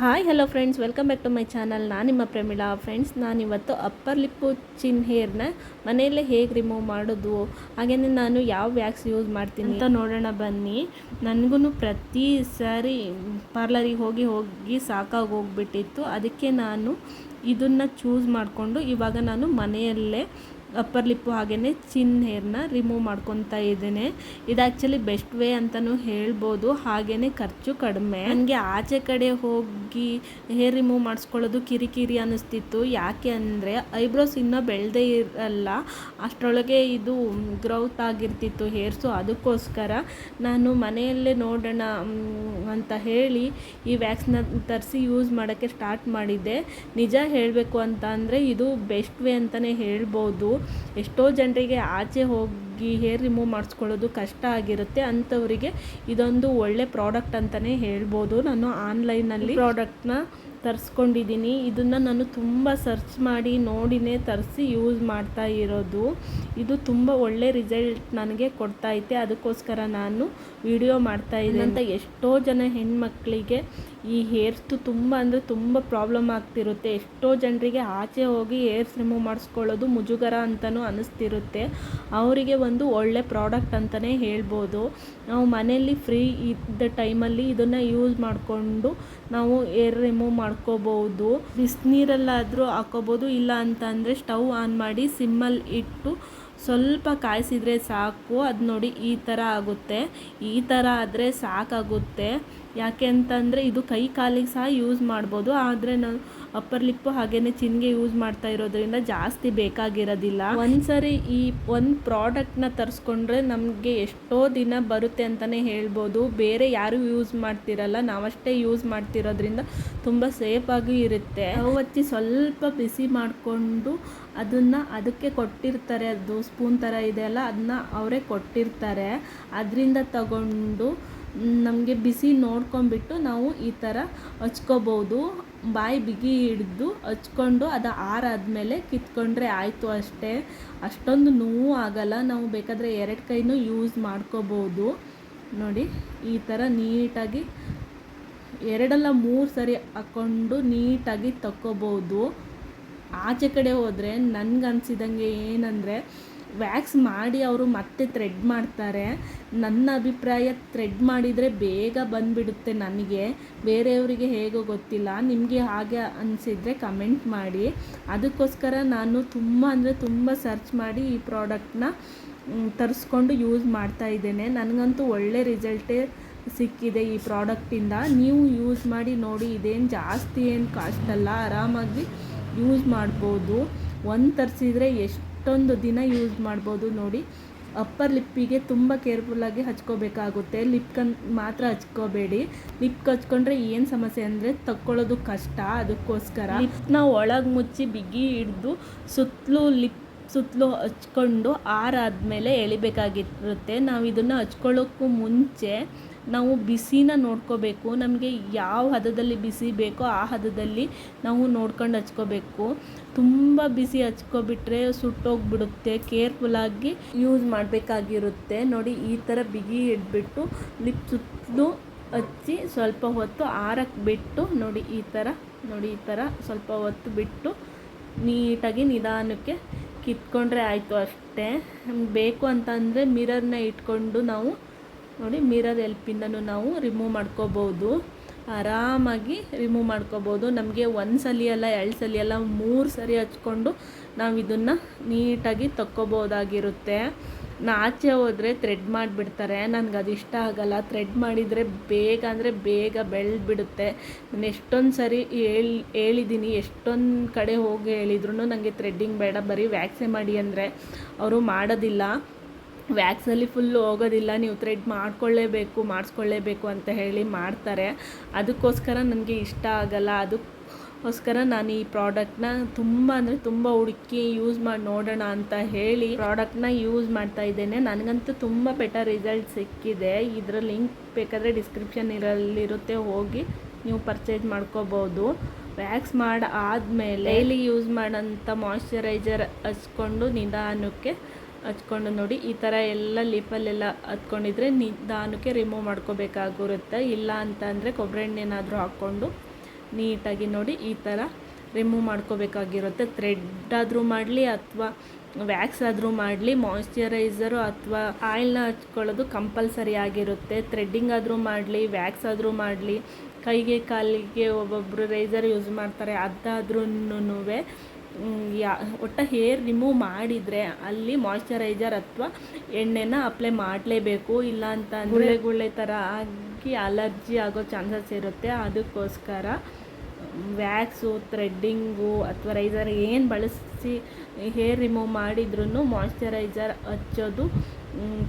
Hi hello friends, welcome back to my channel. ನಾನು ನಿಮ್ಮ Premila. Friends, ನಾನಿವತ್ತು ಅಪ್ಪರ್ ಲಿಪ್ಪು ಚಿನ್ ಹೇರ್ನ ಮನೆಯಲ್ಲೇ ಹೇಗೆ ರಿಮೂವ್ ಮಾಡೋದು, ಹಾಗೆಯೇ ನಾನು ಯಾವ ವ್ಯಾಕ್ಸ್ ಯೂಸ್ ಮಾಡ್ತೀನಿ ಅಂತ ನೋಡೋಣ ಬನ್ನಿ. ನನಗೂ ಪ್ರತಿ ಸಾರಿ ಪಾರ್ಲರಿಗೆ ಹೋಗಿ ಸಾಕಾಗಿ ಹೋಗ್ಬಿಟ್ಟಿತ್ತು. ಅದಕ್ಕೆ ನಾನು ಇದನ್ನು ಚೂಸ್ ಮಾಡಿಕೊಂಡು ಇವಾಗ ನಾನು ಮನೆಯಲ್ಲೇ ಅಪ್ಪರ್ ಲಿಪ್ಪು ಹಾಗೆಯೇ ಚಿನ್ ಹೇರ್ನ ರಿಮೂವ್ ಮಾಡ್ಕೊತಾ ಇದ್ದೇನೆ. ಇದು ಆ್ಯಕ್ಚುಲಿ ಬೆಸ್ಟ್ ವೇ ಅಂತಲೂ ಹೇಳ್ಬೋದು, ಹಾಗೆಯೇ ಖರ್ಚು ಕಡಿಮೆ. ನನಗೆ ಆಚೆ ಕಡೆ ಹೋಗಿ ಹೇರ್ ರಿಮೂವ್ ಮಾಡಿಸ್ಕೊಳ್ಳೋದು ಕಿರಿಕಿರಿ ಅನ್ನಿಸ್ತಿತ್ತು. ಯಾಕೆ ಅಂದರೆ ಐಬ್ರೋಸ್ ಇನ್ನೂ ಬೆಳೆದೇ ಇರಲ್ಲ, ಅಷ್ಟರೊಳಗೆ ಇದು ಗ್ರೌತ್ ಆಗಿರ್ತಿತ್ತು ಹೇರ್ಸು. ಅದಕ್ಕೋಸ್ಕರ ನಾನು ಮನೆಯಲ್ಲೇ ನೋಡೋಣ ಅಂತ ಹೇಳಿ ಈ ವ್ಯಾಕ್ಸ್ನ ತರಿಸಿ ಯೂಸ್ ಮಾಡೋಕ್ಕೆ ಸ್ಟಾರ್ಟ್ ಮಾಡಿದ್ದೆ. ನಿಜ ಹೇಳಬೇಕು ಅಂತ ಅಂದರೆ ಇದು ಬೆಸ್ಟ್ ವೇ ಅಂತಲೇ ಹೇಳ್ಬೋದು. ಎಷ್ಟೋ ಜನರಿಗೆ ಆಚೆ ಹೋಗಿ ಹೇರ್ ರಿಮೂವ್ ಮಾಡಿಸ್ಕೊಳ್ಳೋದು ಕಷ್ಟ ಆಗಿರುತ್ತೆ. ಅಂಥವರಿಗೆ ಇದೊಂದು ಒಳ್ಳೆ ಪ್ರಾಡಕ್ಟ್ ಅಂತಲೇ ಹೇಳ್ಬೋದು. ನಾನು ಆನ್ಲೈನಲ್ಲಿ ಪ್ರಾಡಕ್ಟ್ನ ತರಿಸ್ಕೊಂಡಿದ್ದೀನಿ. ಇದನ್ನು ನಾನು ತುಂಬ ಸರ್ಚ್ ಮಾಡಿ ನೋಡಿನೇ ತರಿಸಿ ಯೂಸ್ ಮಾಡ್ತಾ ಇರೋದು. ಇದು ತುಂಬ ಒಳ್ಳೆ ರಿಸಲ್ಟ್ ನನಗೆ ಕೊಡ್ತಾಯಿದೆ. ಅದಕ್ಕೋಸ್ಕರ ನಾನು ವಿಡಿಯೋ ಮಾಡ್ತಾಯಿದ್ದೀನಿ. ಅಂತ ಎಷ್ಟೋ ಜನ ಹೆಣ್ಮಕ್ಳಿಗೆ ಈ ಹೇರ್ಸ್ದು ತುಂಬ ಅಂದರೆ ತುಂಬ ಪ್ರಾಬ್ಲಮ್ ಆಗ್ತಿರುತ್ತೆ. ಎಷ್ಟೋ ಜನರಿಗೆ ಆಚೆ ಹೋಗಿ ಹೇರ್ಸ್ ರಿಮೂವ್ ಮಾಡಿಸ್ಕೊಳ್ಳೋದು ಮುಜುಗರ ಅಂತಲೂ ಅನ್ನಿಸ್ತಿರುತ್ತೆ. ಅವರಿಗೆ ಒಂದು ಒಳ್ಳೆ ಪ್ರಾಡಕ್ಟ್ ಅಂತಲೇ ಹೇಳ್ಬೋದು. ನಾವು ಮನೆಯಲ್ಲಿ ಫ್ರೀ ಇದ್ದ ಟೈಮಲ್ಲಿ ಇದನ್ನು ಯೂಸ್ ಮಾಡಿಕೊಂಡು ನಾವು ಹೇರ್ ರಿಮೂವ್ ಮಾಡ್ಕೋಬೋದು. ಬಿಸಿನೀರಲ್ಲಾದರೂ ಹಾಕೋಬೋದು, ಇಲ್ಲ ಅಂತ ಅಂದರೆ ಸ್ಟವ್ ಆನ್ ಮಾಡಿ ಸಿಮ್ಮಲ್ಲಿ ಇಟ್ಟು ಸ್ವಲ್ಪ ಕಾಯಿಸಿದರೆ ಸಾಕು. ಅದು ನೋಡಿ ಈ ಥರ ಆಗುತ್ತೆ. ಈ ಥರ ಆದರೆ ಸಾಕಾಗುತ್ತೆ. ಯಾಕೆ ಅಂತಂದರೆ ಇದು ಕೈ ಕಾಲಿಗೆ ಸಹ ಯೂಸ್ ಮಾಡ್ಬೋದು. ಆದರೆ ನಾವು ಅಪ್ಪರ್ ಲಿಪ್ಪು ಹಾಗೆಯೇ ಚಿನ್ಗೆ ಯೂಸ್ ಮಾಡ್ತಾ ಇರೋದ್ರಿಂದ ಜಾಸ್ತಿ ಬೇಕಾಗಿರೋದಿಲ್ಲ. ಒಂದ್ಸರಿ ಈ ಒಂದು ಪ್ರಾಡಕ್ಟ್ನ ತರಿಸ್ಕೊಂಡ್ರೆ ನಮಗೆ ಎಷ್ಟೋ ದಿನ ಬರುತ್ತೆ ಅಂತಲೇ ಹೇಳ್ಬೋದು. ಬೇರೆ ಯಾರು ಯೂಸ್ ಮಾಡ್ತಿರಲ್ಲ, ನಾವಷ್ಟೇ ಯೂಸ್ ಮಾಡ್ತಿರೋದ್ರಿಂದ ತುಂಬ ಸೇಫಾಗಿ ಇರುತ್ತೆ. ಹಚ್ಚಿ ಸ್ವಲ್ಪ ಬಿಸಿ ಮಾಡಿಕೊಂಡು ಅದಕ್ಕೆ ಕೊಟ್ಟಿರ್ತಾರೆ, ಅದು ಸ್ಪೂನ್ ಥರ ಇದೆಯಲ್ಲ, ಅದನ್ನ ಅವರೇ ಕೊಟ್ಟಿರ್ತಾರೆ. ಅದರಿಂದ ತಗೊಂಡು ನಮಗೆ ಬಿಸಿ ನೋಡ್ಕೊಂಬಿಟ್ಟು ನಾವು ಈ ಥರ ಹಚ್ಕೋಬೋದು. ಬಾಯಿ ಬಿಗಿ ಹಿಡಿದು ಹಚ್ಕೊಂಡು ಅದು ಆರಾದಮೇಲೆ ಕಿತ್ಕೊಂಡ್ರೆ ಆಯಿತು ಅಷ್ಟೇ. ಅಷ್ಟೊಂದು ನೋವು ಆಗಲ್ಲ. ನಾವು ಬೇಕಾದರೆ 2 ಕೈನೂ ಯೂಸ್ ಮಾಡ್ಕೋಬೋದು. ನೋಡಿ ಈ ಥರ ನೀಟಾಗಿ 2 ಅಲ್ಲ 3 ಸರಿ ಹಾಕ್ಕೊಂಡು ನೀಟಾಗಿ ತಕ್ಕೋಬೋದು. ಆಚೆ ಕಡೆ ಹೋದರೆ ನನಗನ್ಸಿದಂಗೆ ಏನಂದರೆ ವ್ಯಾಕ್ಸ್ ಮಾಡಿ ಅವರು ಮತ್ತೆ ಥ್ರೆಡ್ ಮಾಡ್ತಾರೆ. ನನ್ನ ಅಭಿಪ್ರಾಯ ಥ್ರೆಡ್ ಮಾಡಿದರೆ ಬೇಗ ಬಂದುಬಿಡುತ್ತೆ. ನನಗೆ ಬೇರೆಯವರಿಗೆ ಹೇಗೋ ಗೊತ್ತಿಲ್ಲ, ನಿಮಗೆ ಹಾಗೆ ಅನಿಸಿದರೆ ಕಮೆಂಟ್ ಮಾಡಿ. ಅದಕ್ಕೋಸ್ಕರ ನಾನು ತುಂಬ ಅಂದರೆ ತುಂಬ ಸರ್ಚ್ ಮಾಡಿ ಈ ಪ್ರಾಡಕ್ಟ್ನ ತರಿಸ್ಕೊಂಡು ಯೂಸ್ ಮಾಡ್ತಾ ಇದ್ದೇನೆ. ನನಗಂತೂ ಒಳ್ಳೆ ರಿಸಲ್ಟೇ ಸಿಕ್ಕಿದೆ ಈ ಪ್ರಾಡಕ್ಟಿಂದ. ನೀವು ಯೂಸ್ ಮಾಡಿ ನೋಡಿ. ಇದೇನು ಜಾಸ್ತಿ ಏನು ಕಾಸ್ಟ್ ಅಲ್ಲ, ಆರಾಮಾಗಿ ಯೂಸ್ ಮಾಡ್ಬೋದು. ಒಂದು ತರಿಸಿದರೆ ಎಷ್ಟೊಂದು ದಿನ ಯೂಸ್ ಮಾಡ್ಬೋದು. ನೋಡಿ, ಅಪ್ಪರ್ ಲಿಪ್ಪಿಗೆ ತುಂಬ ಕೇರ್ಫುಲ್ಲಾಗಿ ಹಚ್ಕೋಬೇಕಾಗುತ್ತೆ. ಮಾತ್ರ ಹಚ್ಕೋಬೇಡಿ. ಲಿಪ್ಗೆ ಹಚ್ಕೊಂಡ್ರೆ ಏನು ಸಮಸ್ಯೆ ಅಂದರೆ ತಕ್ಕೊಳ್ಳೋದು ಕಷ್ಟ. ಅದಕ್ಕೋಸ್ಕರ ಲಿಪ್ನ ಒಳಗೆ ಮುಚ್ಚಿ ಬಿಗಿ ಹಿಡಿದು ಸುತ್ತಲೂ ಹಚ್ಕೊಂಡು ಆರಾದಮೇಲೆ ಎಳಿಬೇಕಾಗಿರುತ್ತೆ. ನಾವು ಇದನ್ನು ಹಚ್ಕೊಳ್ಳೋಕ್ಕೂ ಮುಂಚೆ ನಾವು ಬಿಸಿನ ನೋಡ್ಕೋಬೇಕು. ನಮಗೆ ಯಾವ ಹದದಲ್ಲಿ ಬಿಸಿ ಬೇಕೋ ಆ ಹದದಲ್ಲಿ ನಾವು ನೋಡ್ಕೊಂಡು ಹಚ್ಕೋಬೇಕು. ತುಂಬ ಬಿಸಿ ಹಚ್ಕೊಬಿಟ್ರೆ ಸುಟ್ಟೋಗ್ಬಿಡುತ್ತೆ. ಕೇರ್ಫುಲ್ಲಾಗಿ ಯೂಸ್ ಮಾಡಬೇಕಾಗಿರುತ್ತೆ. ನೋಡಿ ಈ ಥರ ಬಿಗಿ ಹಿಡ್ಬಿಟ್ಟು ಲಿಪ್ ಸುತ್ತಲೂ ಹಚ್ಚಿ ಸ್ವಲ್ಪ ಹೊತ್ತು ಆರಕ್ಕೆ ಬಿಟ್ಟು ನೋಡಿ ಈ ಥರ ಸ್ವಲ್ಪ ಹೊತ್ತು ಬಿಟ್ಟು ನೀಟಾಗಿ ನಿಧಾನಕ್ಕೆ ಕಿತ್ಕೊಂಡ್ರೆ ಆಯಿತು ಅಷ್ಟೇ. ಬೇಕು ಅಂತ ಅಂದರೆ ಮಿರರ್ನ ಇಟ್ಕೊಂಡು ನಾವು ನೋಡಿ ಮಿರರ್ ಹೆಲ್ಪಿಂದನೂ ನಾವು ರಿಮೂವ್ ಮಾಡ್ಕೋಬೋದು. ಆರಾಮಾಗಿ ರಿಮೂವ್ ಮಾಡ್ಕೋಬೋದು. ನಮಗೆ 1 ಸಲ ಅಲ್ಲ 2 ಸಲ ಅಲ್ಲ 3 ಸರಿ ಹಚ್ಕೊಂಡು ನಾವು ಇದನ್ನು ನೀಟಾಗಿ ತಕ್ಕೋಬೋದಾಗಿರುತ್ತೆ. ಆಚೆ ಹೋದರೆ ಥ್ರೆಡ್ ಮಾಡಿಬಿಡ್ತಾರೆ. ನನಗೆ ಅದು ಇಷ್ಟ ಆಗಲ್ಲ. ಥ್ರೆಡ್ ಮಾಡಿದರೆ ಬೇಗ ಅಂದರೆ ಬೇಗ ಬೆಳೆದ್ಬಿಡುತ್ತೆ. ನಾನು ಎಷ್ಟೊಂದು ಸರಿ ಹೇಳಿದ್ದೀನಿ, ಎಷ್ಟೊಂದು ಕಡೆ ಹೋಗಿ ಹೇಳಿದ್ರು ನನಗೆ ಥ್ರೆಡ್ಡಿಂಗ್ ಬೇಡ, ಬರೀ ವ್ಯಾಕ್ಸೇ ಮಾಡಿ ಅಂದರೆ ಅವರು ಮಾಡೋದಿಲ್ಲ. ವ್ಯಾಕ್ಸಲ್ಲಿ ಫುಲ್ಲು ಹೋಗೋದಿಲ್ಲ, ನೀವು ಥ್ರೆಡ್ ಮಾಡಿಸ್ಕೊಳ್ಳೇಬೇಕು ಅಂತ ಹೇಳಿ ಮಾಡ್ತಾರೆ. ಅದಕ್ಕೋಸ್ಕರ ನನಗೆ ಇಷ್ಟ ಆಗಲ್ಲ. ಅದಕ್ಕೋಸ್ಕರ ನಾನು ಈ ಪ್ರಾಡಕ್ಟ್ನ ತುಂಬ ಅಂದರೆ ತುಂಬ ಹುಡುಕಿ ಯೂಸ್ ಮಾಡಿ ನೋಡೋಣ ಅಂತ ಹೇಳಿ ಪ್ರಾಡಕ್ಟ್ನ ಯೂಸ್ ಮಾಡ್ತಾ ಇದ್ದೇನೆ. ನನಗಂತೂ ತುಂಬ ಬೆಟರ್ ರಿಸಲ್ಟ್ ಸಿಕ್ಕಿದೆ. ಇದರ ಲಿಂಕ್ ಬೇಕಾದರೆ ಡಿಸ್ಕ್ರಿಪ್ಷನಲ್ಲಿರುತ್ತೆ, ಹೋಗಿ ನೀವು ಪರ್ಚೇಸ್ ಮಾಡ್ಕೋಬೋದು. ವ್ಯಾಕ್ಸ್ ಆದಮೇಲೆ ಡೈಲಿ ಯೂಸ್ ಮಾಡೋಂಥ ಮಾಯ್ಶ್ಚರೈಸರ್ ಹಚ್ಕೊಂಡು ನಿಧಾನಕ್ಕೆ ಹಚ್ಕೊಂಡು ನೋಡಿ ಈ ಥರ ಎಲ್ಲ ಲಿಪ್ಪಲ್ಲೆಲ್ಲ ಹತ್ಕೊಂಡಿದ್ರೆ ನಿಧಾನಕ್ಕೆ ರಿಮೂವ್ ಮಾಡ್ಕೋಬೇಕಾಗಿರುತ್ತೆ. ಇಲ್ಲ ಅಂತ ಅಂದರೆ ಕೊಬ್ಬರಿ ಎಣ್ಣೆನಾದರೂ ಹಾಕ್ಕೊಂಡು ನೀಟಾಗಿ ನೋಡಿ ಈ ಥರ ರಿಮೂವ್ ಮಾಡ್ಕೋಬೇಕಾಗಿರುತ್ತೆ. ಥ್ರೆಡ್ ಆದರೂ ಮಾಡಲಿ ಅಥವಾ ವ್ಯಾಕ್ಸ್ ಆದರೂ ಮಾಡಲಿ, ಮಾಯಿಶ್ಚರೈಸರು ಅಥವಾ ಆಯಿಲ್ನ ಹಚ್ಕೊಳ್ಳೋದು ಕಂಪಲ್ಸರಿ ಆಗಿರುತ್ತೆ. ಥ್ರೆಡ್ಡಿಂಗ್ ಆದರೂ ಮಾಡಲಿ, ವ್ಯಾಕ್ಸ್ ಆದರೂ ಮಾಡಲಿ, ಕೈಗೆ ಕಾಲಿಗೆ ಒಬ್ಬೊಬ್ಬರು ರೈಸರ್ ಯೂಸ್ ಮಾಡ್ತಾರೆ, ಅದಾದ್ರೂ ಒಟ್ಟು ಹೇರ್ ರಿಮೂವ್ ಮಾಡಿದರೆ ಅಲ್ಲಿ ಮಾಯಿಶ್ಚರೈಸರ್ ಅಥವಾ ಎಣ್ಣೆನ ಅಪ್ಲೈ ಮಾಡಲೇಬೇಕು. ಇಲ್ಲ ಅಂತ ಅಂದರೆ ಗುಳ್ಳೆ ಥರ ಆಗಿ ಅಲರ್ಜಿ ಆಗೋ ಚಾನ್ಸಸ್ ಇರುತ್ತೆ. ಅದಕ್ಕೋಸ್ಕರ ವ್ಯಾಕ್ಸು, ಥ್ರೆಡ್ಡಿಂಗು ಅಥವಾ ರೈಸರ್ ಏನು ಬಳಸಿ ಹೇರ್ ರಿಮೂವ್ ಮಾಡಿದ್ರೂ ಮಾಯಿಶ್ಚರೈಸರ್ ಹಚ್ಚೋದು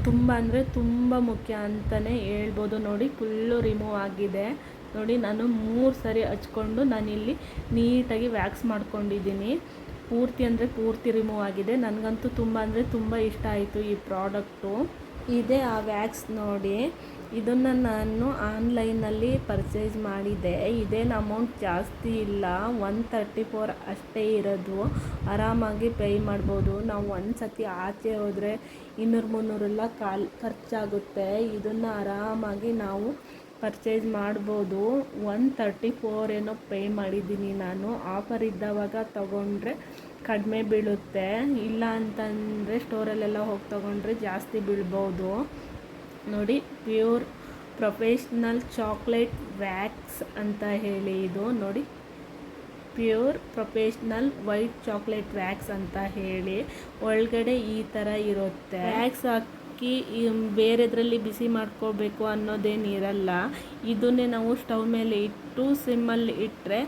ತುಂಬ ಅಂದರೆ ತುಂಬ ಮುಖ್ಯ ಅಂತಲೇ ಹೇಳ್ಬೋದು. ನೋಡಿ ಫುಲ್ಲು ರಿಮೂವ್ ಆಗಿದೆ. ನೋಡಿ ನಾನು 3 ಸರಿ ಹಚ್ಕೊಂಡು ನಾನಿಲ್ಲಿ ನೀಟಾಗಿ ವ್ಯಾಕ್ಸ್ ಮಾಡ್ಕೊಂಡಿದ್ದೀನಿ. ಪೂರ್ತಿ ಅಂದರೆ ಪೂರ್ತಿ ರಿಮೂವ್ ಆಗಿದೆ. ನನಗಂತೂ ತುಂಬ ಅಂದರೆ ತುಂಬ ಇಷ್ಟ ಆಯಿತು ಈ ಪ್ರಾಡಕ್ಟು. ಇದೇ ಆ ವ್ಯಾಕ್ಸ್ ನೋಡಿ. ಇದನ್ನು ನಾನು ಆನ್ಲೈನಲ್ಲಿ ಪರ್ಚೇಸ್ ಮಾಡಿದ್ದೆ. ಇದೇನು ಅಮೌಂಟ್ ಜಾಸ್ತಿ ಇಲ್ಲ, 134 ಅಷ್ಟೇ ಇರೋದು. ಆರಾಮಾಗಿ ಪೇ ಮಾಡ್ಬೋದು. ನಾವು ಒಂದು ಸತಿ ಆಚೆ ಹೋದರೆ 200-300 ಎಲ್ಲ ಖರ್ಚಾಗುತ್ತೆ. ಇದನ್ನು ಆರಾಮಾಗಿ ನಾವು ಪರ್ಚೇಸ್ ಮಾಡ್ಬೋದು. 134 ಏನೋ ಪೇ ಮಾಡಿದ್ದೀನಿ ನಾನು. ಆಫರ್ ಇದ್ದವಾಗ ತೊಗೊಂಡ್ರೆ ಕಡಿಮೆ ಬೀಳುತ್ತೆ, ಇಲ್ಲ ಅಂತಂದರೆ ಸ್ಟೋರಲ್ಲೆಲ್ಲ ಹೋಗಿ ತೊಗೊಂಡ್ರೆ ಜಾಸ್ತಿ ಬೀಳ್ಬೋದು. ನೋಡಿ ಪ್ಯೂರ್ ಪ್ರೊಫೆಷ್ನಲ್ ಚಾಕ್ಲೇಟ್ ವ್ಯಾಕ್ಸ್ ಅಂತ ಹೇಳಿ ಇದು ನೋಡಿ, pure professional white chocolate wax ಅಂತ ಹೇಳಿ ಒಳಗಡೆ ಈ ಥರ ಇರುತ್ತೆ. ವ್ಯಾಕ್ಸ್ ಹಾಕಿ ಬೇರೆದ್ರಲ್ಲಿ ಬಿಸಿ ಮಾಡ್ಕೋಬೇಕು ಅನ್ನೋದೇನಿರಲ್ಲ. ಇದನ್ನೇ ನಾವು ಸ್ಟವ್ ಮೇಲೆ ಇಟ್ಟು ಸಿಮ್ಮಲ್ಲಿ ಇಟ್ಟರೆ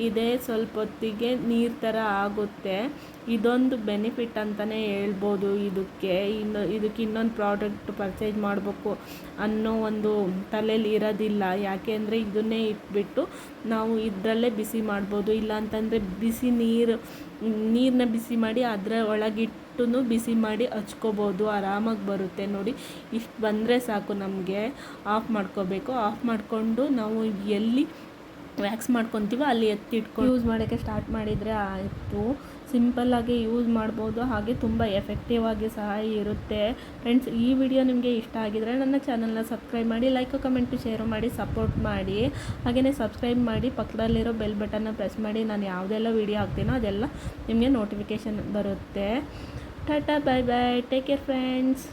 ಇದೇ ಸ್ವಲ್ಪ ಹೊತ್ತಿಗೆ ನೀರು ಥರ ಆಗುತ್ತೆ. ಇದೊಂದು ಬೆನಿಫಿಟ್ ಅಂತಲೇ ಹೇಳ್ಬೋದು. ಇದಕ್ಕೆ ಇನ್ನೊಂದು ಪ್ರಾಡಕ್ಟ್ ಪರ್ಚೇಸ್ ಮಾಡಬೇಕು ಅನ್ನೋ ಒಂದು ತಲೆಯಲ್ಲಿ ಇರೋದಿಲ್ಲ. ಯಾಕೆ ಅಂದರೆ ಇದನ್ನೇ ಇಟ್ಬಿಟ್ಟು ನಾವು ಇದರಲ್ಲೇ ಬಿಸಿ ಮಾಡ್ಬೋದು. ಇಲ್ಲ ಅಂತಂದರೆ ನೀರನ್ನ ಬಿಸಿ ಮಾಡಿ ಅದರ ಒಳಗಿಟ್ಟು ಬಿಸಿ ಮಾಡಿ ಹಚ್ಕೋಬೋದು, ಆರಾಮಾಗಿ ಬರುತ್ತೆ. ನೋಡಿ ಇಷ್ಟು ಬಂದರೆ ಸಾಕು, ನಮಗೆ ಆಫ್ ಮಾಡ್ಕೋಬೇಕು. ಆಫ್ ಮಾಡಿಕೊಂಡು ನಾವು ಎಲ್ಲಿ ವ್ಯಾಕ್ಸ್ ಮಾಡ್ಕೊತೀವೋ ಅಲ್ಲಿ ಎತ್ತಿಟ್ಕೊಂಡು ಯೂಸ್ ಮಾಡೋಕ್ಕೆ ಸ್ಟಾರ್ಟ್ ಮಾಡಿದರೆ ಆಯಿತು. ಸಿಂಪಲ್ಲಾಗಿ ಯೂಸ್ ಮಾಡ್ಬೋದು, ಹಾಗೆ ತುಂಬ ಎಫೆಕ್ಟಿವ್ ಆಗಿ ಸಹ ಇರುತ್ತೆ. ಫ್ರೆಂಡ್ಸ್, ಈ ವಿಡಿಯೋ ನಿಮಗೆ ಇಷ್ಟ ಆಗಿದರೆ ನನ್ನ ಚಾನಲ್ನ ಸಬ್ಸ್ಕ್ರೈಬ್ ಮಾಡಿ, ಲೈಕ್ ಕಮೆಂಟು ಶೇರು ಮಾಡಿ, ಸಪೋರ್ಟ್ ಮಾಡಿ. ಹಾಗೆಯೇ ಸಬ್ಸ್ಕ್ರೈಬ್ ಮಾಡಿ, ಪಕ್ಕದಲ್ಲಿರೋ ಬೆಲ್ ಬಟನ್ನ ಪ್ರೆಸ್ ಮಾಡಿ. ನಾನು ಯಾವುದೆಲ್ಲ ವಿಡಿಯೋ ಹಾಕ್ತೀನೋ ಅದೆಲ್ಲ ನಿಮಗೆ ನೋಟಿಫಿಕೇಷನ್ ಬರುತ್ತೆ. ಟಾಟಾ, ಬಾಯ್ ಬಾಯ್, ಟೇಕ್ ಕೇರ್ ಫ್ರೆಂಡ್ಸ್.